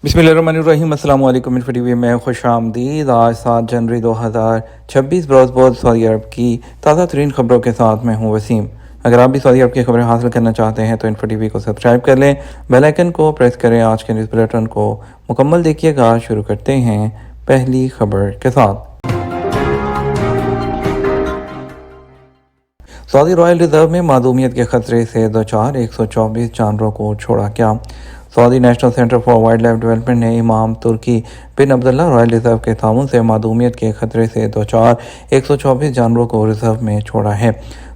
बिस्मिल्लाहिर्रहमानिर्रहीम। अस्सलाम वालेकुम। इन्फो टीवी में खुश आमदीद। आज 7 जनवरी 2026 बरोज़ सऊदी अरब की ताज़ा तरीन खबरों के साथ मैं हूँ वसीम। अगर आप भी सऊदी अरब की खबरें हासिल करना चाहते हैं तो इन्फो टीवी को सब्सक्राइब कर लें, बेल आइकन को प्रेस करें। आज के न्यूज़ बुलेटिन को मुकम्मल देखिएगा। शुरू करते हैं पहली खबर के साथ। सऊदी रॉयल रिजर्व में मादूमियत के खतरे से दो चार 124 जानवरों को छोड़ा गया। Saudi national centre for wild life development ने इमाम तुर्की बिन अब्दुल्ला रॉयल रिजर्व के ताउन से मादूमियत के खतरे से दो चार 124 जानवरों को रिजर्व में छोड़ा है।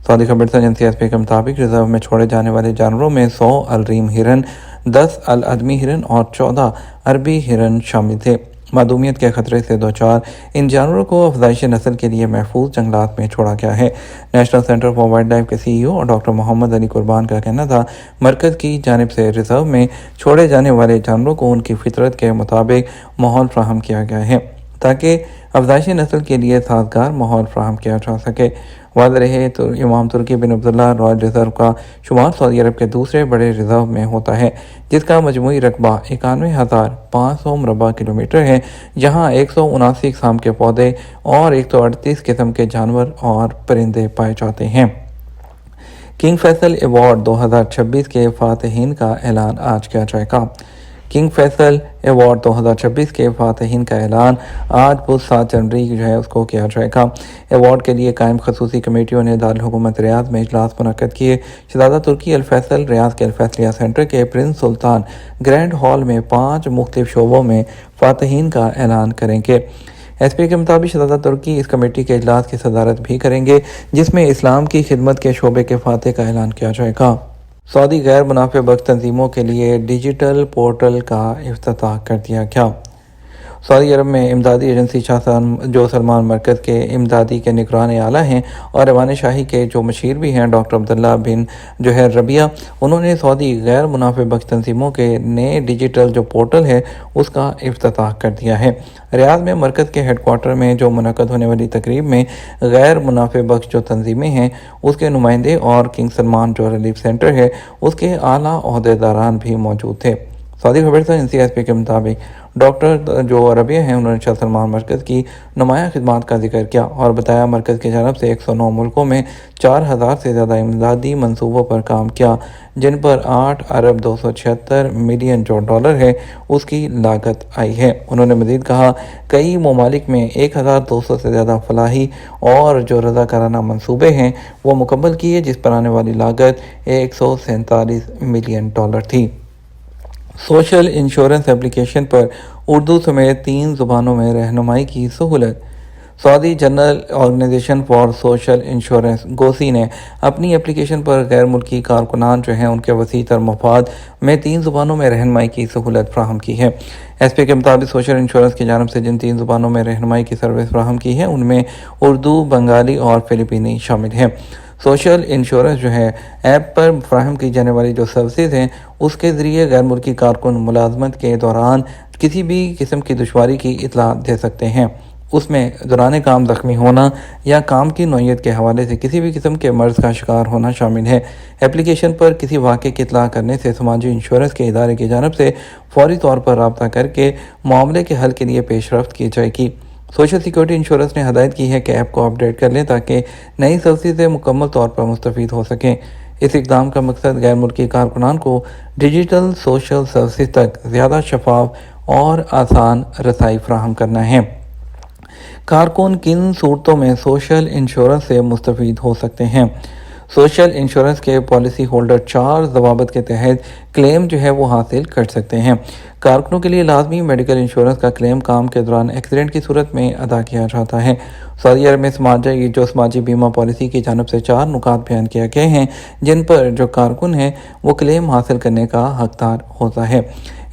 सऊदी खबर एजेंसी एसपी के मुताबिक रिजर्व में छोड़े जाने वाले जानवरों में 100 अलरीम हिरन, 10 अल अदमी हिरन और 14 अरबी हिरन शामिल थे। मादूमियत के खतरे से दो चार इन जानवरों को अफजाइश नस्ल के लिए महफूज जंगलात में छोड़ा गया है। National centre for wild life के सीईओ और डॉक्टर मोहम्मद अली कुर्बान का कहना था, मरकज़ की जानिब से रिजर्व में छोड़े जाने वाले जानवरों को उनकी फितरत के मुताबिक माहौल फ्राहम किया गया है ताकि अफजाइश नस्ल के लिए साजगार माहौल फ्राहम किया जा सके। वाज़ रहे तो इमाम तुर्की बिन अब्दुल्ला रॉयल रिजर्व का शुमार सऊदी अरब के दूसरे बड़े रिजर्व में होता है, जिसका मजमूई रकबा 91,500 मुरबा किलोमीटर है, जहाँ 179 अक़साम के पौधे और 138 किस्म के जानवर और परिंदे पाए जाते हैं। किंग फैसल अवार्ड 2026 के फातहीन का ऐलान आज किया जाएगा। किंग फैसल अवार्ड 2026 के फातहीन का ऐलान आज बुध 7 जनवरी जो है उसको किया जाएगा। अवार्ड के लिए कायम खसूसी कमेटियों ने दारुल हुकूमत रियाद में इजलास मुनक्कद किए। शहजादा तुर्की अल फैसल रियाद के अल फैसलिया सेंटर के प्रिंस सुल्तान ग्रैंड हॉल में 5 मुख्तलिफ शोबों में फातहीन का ऐलान करेंगे। एसपी के मुताबिक शहजादा तुर्की इस कमेटी के इजलास की सदारत भी करेंगे, जिसमें इस्लाम की खिदमत के शोबे के फातह का ऐलान किया जाएगा। सऊदी गैर मुनाफे बख्श तंजीमों के लिए डिजिटल पोर्टल का इफ्तिताह कर दिया गया। सऊदी अरब में इमदादी एजेंसी जो सलमान मरकज़ के इमदादी के निगरान आला हैं और रवान शाही के जो मशीर भी हैं डॉक्टर अब्दुल्ला बिन जो है रबिया, उन्होंने सऊदी गैर मुनाफे बख्श तंजीमों के नए डिजिटल जो पोर्टल है उसका इफ्तिताह कर दिया है। रियाद में मरकज़ के हेडक्वार्टर में जो मुनक़द होने वाली तकरीब में गैर मुनाफे बख्श जो तंजीमें हैं उसके नुमाइंदे और किंग सलमान जो रिलीफ सेंटर है उसके आला ओहदेदारान भी मौजूद थे। सऊदी खबर एजेंसी एसपी के मुताबिक डॉक्टर जो रबिया हैं उन्होंने शाह सलमान मरकज़ की नुमाया खिदमात का जिक्र किया और बताया मरकज़ की जानब से 109 मुल्कों में 4000 से ज़्यादा इमदादी मनसूबों पर काम किया, जिन पर 8 अरब 276 मिलियन जो डॉलर है उसकी लागत आई है। उन्होंने मज़ीद कहा, कई ममालिक में 1200 से ज़्यादा फलाही और जो रज़ाकाराना मनसूबे हैं वो मुकम्मल किए, जिस पर आने वाली लागत 147 मिलियन डॉलर थी। सोशल इंश्योरेंस एप्लीकेशन पर उर्दू समेत 3 ज़ुबानों में रहनुमाई की सहूलत। Saudi General Organization for Social Insurance GOSI ने अपनी एप्लीकेशन पर गैर मुल्की कारकुनान जो हैं उनके वसी तर मफाद में 3 ज़ुबानों में रहनुमाई की सहूलत फ्राहम की है। एसपी के मुताबिक सोशल इंश्योरेंस की जानब से जिन 3 ज़ुबानों में रहनुमाई की सर्विस फ्राहम की है उनमें उर्दू, बंगाली और फिलिपीनी शामिल हैं। सोशल इंश्योरेंस जो है ऐप पर फ्राहम की जाने वाली जो सर्विसेज हैं उसके ज़रिए गैर मुल्की कारकुन मुलाजमत के दौरान किसी भी किस्म की दुश्वारी की इतला दे सकते हैं। उसमें दौरान काम ज़ख्मी होना या काम की नौयत के हवाले से किसी भी किस्म के मर्ज़ का शिकार होना शामिल है। एप्लीकेशन पर किसी वाक़े की इतला करने से समाजी इंश्योरेंस के इदारे की जानब से फौरी तौर पर रब्ता करके मामले के हल के लिए पेशरफ्त की जाएगी। सोशल सिक्योरिटी इंश्योरेंस ने हदायत की है कि ऐप को अपडेट कर लें ताकि नई सर्विस से मुकम्मल तौर पर मुस्तफ़ीद हो सकें। इस इक़दाम का मकसद गैर मुल्की कारकुनान को डिजिटल सोशल सर्विस तक ज़्यादा शफाफ और आसान रसाई फ्राहम करना है। कारकुन किन सूरतों में सोशल इंश्योरेंस से मुस्तफ़ीद हो सकते हैं? सोशल इंश्योरेंस के पॉलिसी होल्डर 4 ज़वाबित के तहत क्लेम जो है वो हासिल कर सकते हैं। कारकुनों के लिए लाजमी मेडिकल इंश्योरेंस का क्लेम काम के दौरान एक्सीडेंट की सूरत में अदा किया जाता है। सऊदी अरब में समाजी बीमा पॉलिसी की जानब से 4 नुकात बयान किए गए हैं जिन पर जो कारकुन है वो क्लेम हासिल करने का हकदार होता है।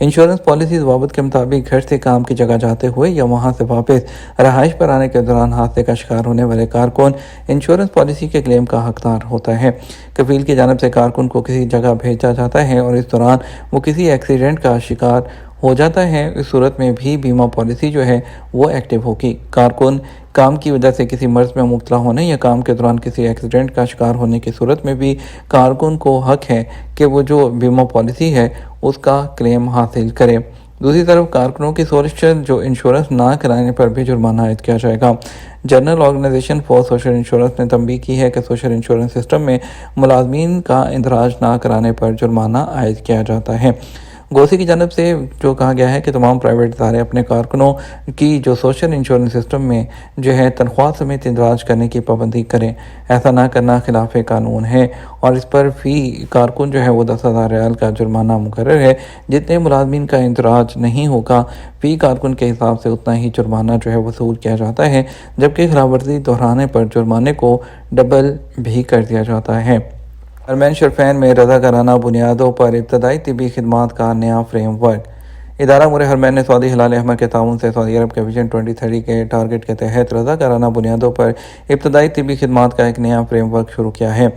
इंश्योरेंस पॉलिसी ज़वाबित के मुताबिक घर से काम की जगह जाते हुए या वहाँ से वापस रहाइश पर आने के दौरान हादसे का शिकार होने वाले कारकुन इंश्योरेंस पॉलिसी के क्लेम का हकदार होता है। कफील की जानब से कारकुन को किसी जगह भेजा जाता है और इस दौरान वो किसी एक्सीडेंट का शिकार हो जाता है, इस सूरत में भी बीमा पॉलिसी जो है वो एक्टिव होगी। कारकुन काम की वजह से किसी मर्ज में मुब्तला होने या काम के दौरान किसी एक्सीडेंट का शिकार होने की सूरत में भी कारकुन को हक है कि वो जो बीमा पॉलिसी है उसका क्लेम हासिल करे। दूसरी तरफ कारकुनों की सोशल जो इंश्योरेंस ना कराने पर भी जुर्माना आयद किया जाएगा। General Organization for Social Insurance ने तंबीह की है कि सोशल इंश्योरेंस सिस्टम में मुलाजमीन का इंदराज ना कराने पर जुर्माना आयद किया जाता है। गोसी की जानब से जो कहा गया है कि तमाम प्राइवेट इदारे अपने कारकुनों की जो सोशल इंश्योरेंस सिस्टम में जो है तनख्वाह समेत इंदराज करने की पाबंदी करें। ऐसा ना करना खिलाफ कानून है और इस पर फ़ी कारकुन जो है वो 10,000 रियाल का जुर्माना मुकर्रर है। जितने मुलाजमीन का इंदराज नहीं होगा फ़ी कारकुन के हिसाब से उतना ही जुर्माना जो है वसूल किया जाता है, जबकि खिलाफ वर्जी दोहराने पर जुर्माने को डबल भी कर दिया जाता है। हरमैन शरफैन में रज़ाकाराना बुनियादों पर इब्तदाई तिबी खिदमात का नया फ्रेम वर्क। इदारा मुरे हरमैन ने सऊदी हिलाल अहमर के ताउन से सऊदी अरब के विजन 2030 के टारगेट के तहत रज़ाकाराना बुनियादों पर इब्तदाई तिबी खिदमात का एक नया फ्रेम वर्क शुरू किया है।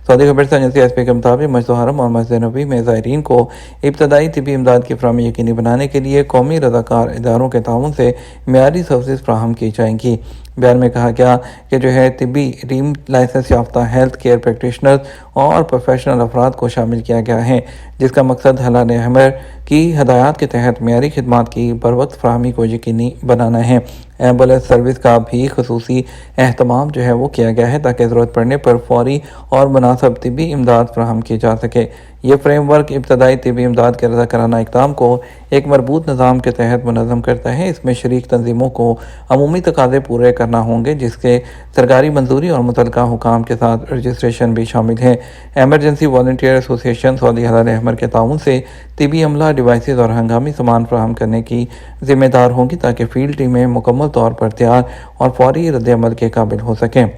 सऊदी खबरसा एजेंसी एसपी के मुताबिक मस्जिद हरम और मस्जिद नबी में ज़ायरीन को इब्तदाई तिबी इमदाद की फराहमी यकीनी बनाने के लिए कौमी रज़ाकार इदारों के ताउन से मेयारी सर्विस फ्राहम की जाएंगी। बयान में कहा गया कि जो है तिबी रीम लाइसेंस याफ्ता हेल्थ केयर प्रैक्टिशनर और प्रोफेशनल अफराद को शामिल किया गया है, जिसका मकसद हिलाल अहमर की हदायत के तहत मेयारी खिदमात की बर वक्त फराहमी को यकीनी बनाना है। एम्बुलेंस सर्विस का भी खसूसी अहतमाम जो है वो किया गया है ताकि ज़रूरत पड़ने पर फौरी और मुनासिब तिबी इमदाद फराहम की जा सके। ये फ्रेम वर्क इब्तदाई तिबी इमदाद के रज़ाकाराना इक़दाम को एक मरबूत निज़ाम के तहत मुनज़्ज़म करता है। इसमें शरीक तंजीमों को अमूमी तकाज़े पूरे करना होंगे, जिसके सरकारी मंजूरी और मुतलका हुकाम के साथ रजिस्ट्रेशन भी शामिल है। एमरजेंसी वॉलंटियर एसोसिएशन सऊदी हिलाल अहमर के ताउन से तिबी अमला डिवाइसेस और हंगामी सामान फराहम करने की जिम्मेदार होंगी ताकि फील्ड टीमें मुकम्मल तौर पर तैयार और फौरी रद्द-ए-अमल के काबिल हो सकें।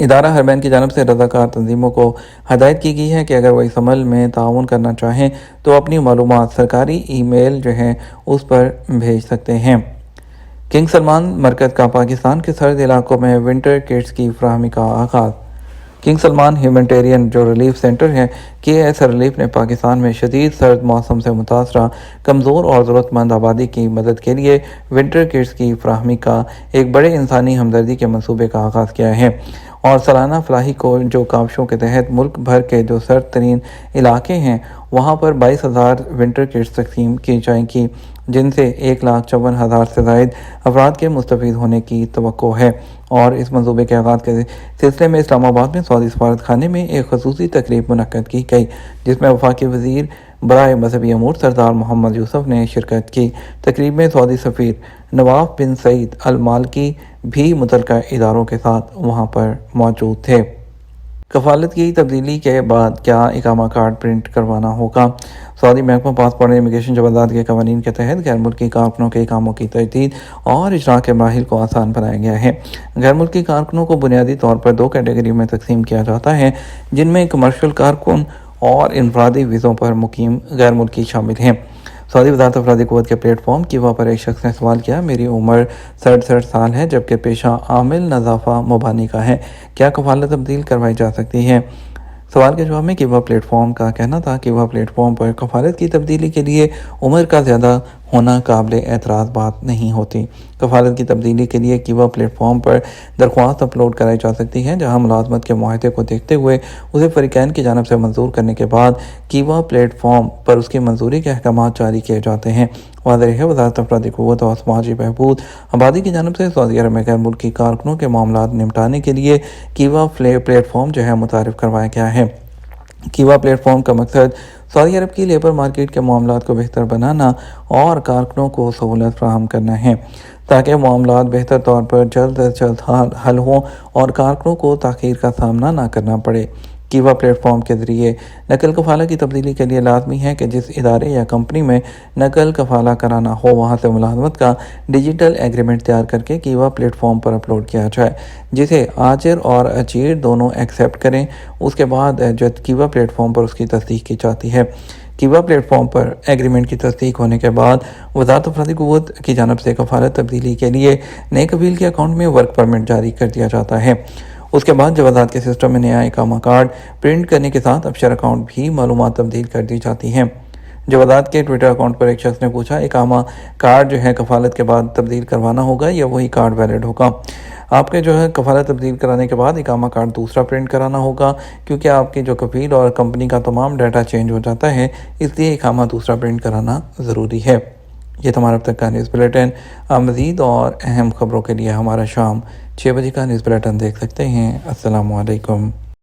इदारा हरमैन की जानब से रज़ाकार तंजीमों को हदायत की गई है कि अगर वो इस अमल में ताउन करना चाहें तो अपनी मालूमात सरकारी ईमेल जो है उस पर भेज सकते हैं। किंग सलमान मरकज़ का पाकिस्तान के सर्द इलाकों में विंटर किट्स की फराहमी का आगाज़। किंग सलमान ह्यूमैनिटेरियन जो रिलीफ सेंटर है KS रिलीफ ने पाकिस्तान में शदीद सर्द मौसम से मुतासरा कमज़ोर और ज़रूरतमंद आबादी की मदद के लिए विंटर किट्स की फराहमी का एक बड़े इंसानी हमदर्दी के मनसूबे का आगाज़ किया है और सालाना फलाही को जो काविशों के तहत मुल्क भर के जो सर्द तरीन इलाके हैं वहाँ पर 22,000 विंटर किट्स तकसीम की जाएंगी, जिनसे 1,54,000 से ज़ायद अफराद के मुस्तफ़ीद होने की तवक्को है। और इस मंसूबे के आगाज़ के सिलसिले में इस्लामाबाद में सऊदी सफारत खाने में एक खसूसी तकरीब मुनक्कद की गई, जिसमें वफाकी वज़ीर बराए मजहबी अमूर सरदार मोहम्मद यूसुफ ने शिरकत की। तकरीब में सऊदी सफ़ीर नवाफ बिन सईद अल मालकी भी मुतल्लिका इदारों के साथ वहाँ पर मौजूद थे। कफालत की तब्दीली के बाद क्या इकामा कार्ड प्रिंट करवाना होगा। सऊदी महकमा पासपोर्ट और इमिग्रेशन जवादात के कवानीन के तहत गैर मुल्की कारकुनों के इकामों की तजदीद और इजरा के मराहिल को आसान बनाया गया है। गैर मुल्की कारकुनों को बुनियादी तौर पर 2 कैटेगरी में तकसीम किया जाता है, जिनमें कमर्शियल कारकुन और इनफरादी वीज़ों पर मुकीम गैर मुल्की शामिल हैं। सऊदी वज़ारत अफरादी क़ुव्वत के प्लेटफॉर्म किवा पर एक शख्स ने सवाल किया, मेरी उम्र 67 साल है जबकि पेशा आमिल नज़ाफ़ा मुबानी का है, क्या कफालत तब्दील करवाई जा सकती है। सवाल के जवाब में किवा प्लेटफॉर्म का कहना था कि वह प्लेटफॉर्म पर कफालत की तब्दीली के लिए उम्र का ज़्यादा होना काबिल एतराज़ बात नहीं होती। कफालत की तब्दीली के लिए किवा प्लेटफॉर्म पर दरख्वास्त अपलोड कराई जा सकती है, जहां मुलाजमत के मुआहदे को देखते हुए उसे फ़रीक़ैन की जानिब से मंजूर करने के बाद किवा प्लेटफॉर्म पर उसकी मंजूरी के अहकामात जारी किए जाते हैं। वाज़ेह है, वज़ारत अफरादी क़ुव्वत और समाजी बहबूद आबादी की जानिब से सऊदी अरब में गैर मुल्की कारकुनों के मामलात निपटाने के लिए किवा प्लेटफॉर्म जो है मुतारिफ़ करवाया गया है। किवा प्लेटफॉर्म का मकसद सऊदी अरब की लेबर मार्केट के मामलात को बेहतर बनाना और कारकुनों को सहूलत फराहम करना है ताकि मामलात बेहतर तौर पर जल्द अज जल्द हल हों और कारकुनों को ताख़ीर का सामना ना करना पड़े। किवा प्लेटफॉर्म के ज़रिए नकल कफ़ाला की तब्दीली के लिए लाजमी है कि जिस इदारे या कंपनी में नकल कफ़ाला कराना हो वहाँ से मुलाजमत का डिजिटल एग्रीमेंट तैयार करके किवा प्लेटफॉर्म पर अपलोड किया जाए, जिसे आजिर और अजीर दोनों एक्सेप्ट करें। उसके बाद जो किवा प्लेटफॉर्म पर उसकी तस्दीक की जाती है। किवा प्लेटफॉर्म पर एग्रीमेंट की तस्दीक होने के बाद वज़ारत अफरादी क़ुव्वत की जानिब से कफ़ालत तब्दीली के लिए नए कफील के अकाउंट में वर्क परमिट जारी कर दिया जाता है। उसके बाद जवादात के सिस्टम में नया इकामा कार्ड प्रिंट करने के साथ अबशर अकाउंट भी मालूमात तब्दील कर दी जाती हैं। जवादात के ट्विटर अकाउंट पर एक शख्स ने पूछा, इकामा कार्ड जो है कफालत के बाद तब्दील करवाना होगा या वही कार्ड वैलिड होगा। आपके जो है कफालत तब्दील कराने के बाद इकामा कार्ड दूसरा प्रिंट कराना होगा, क्योंकि आपकी जो कफील और कंपनी का तमाम डाटा चेंज हो जाता है, इसलिए इकामा दूसरा प्रिंट कराना ज़रूरी है। یہ تو ہمارا اب تک کا نیوز بلیٹن۔ مزید اور اہم خبروں کے لیے ہمارا شام 6 بجے کا نیوز بلیٹن دیکھ سکتے ہیں۔ السلام علیکم۔